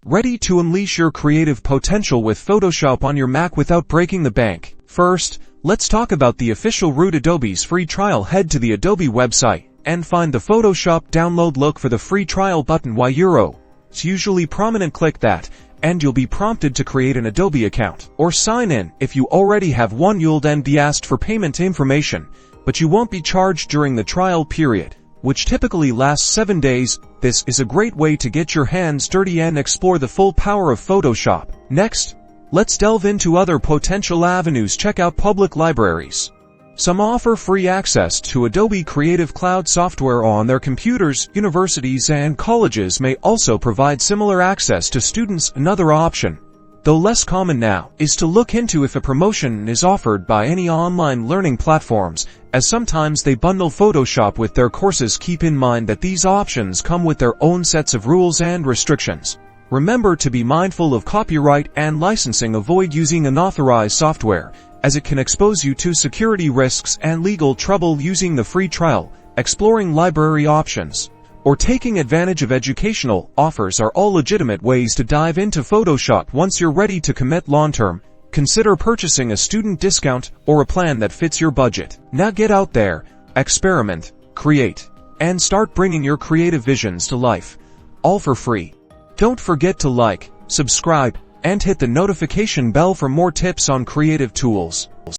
Ready to unleash your creative potential with Photoshop on your Mac without breaking the bank? First, let's talk about the official route. Adobe's free trial. Head to the Adobe website and find the Photoshop download. Look for the free trial button. It's usually prominent. Click that, and you'll be prompted to create an Adobe account or sign in. If you already have one, you'll then be asked for payment information, but you won't be charged during the trial period, which typically lasts 7 days. This is a great way to get your hands dirty and explore the full power of Photoshop. Next, let's delve into other potential avenues. Check out public libraries. Some offer free access to Adobe Creative Cloud software on their computers. Universities and colleges may also provide similar access to students. Another option, though less common now, is to look into if a promotion is offered by any online learning platforms, as sometimes they bundle Photoshop with their courses. Keep in mind that these options come with their own sets of rules and restrictions. Remember to be mindful of copyright and licensing. Avoid using unauthorized software, as it can expose you to security risks and legal trouble. Using the free trial, exploring library options, or taking advantage of educational offers are all legitimate ways to dive into Photoshop. Once you're ready to commit long-term, consider purchasing a student discount or a plan that fits your budget. Now get out there, experiment, create, and start bringing your creative visions to life, all for free. Don't forget to like, subscribe, and hit the notification bell for more tips on creative tools.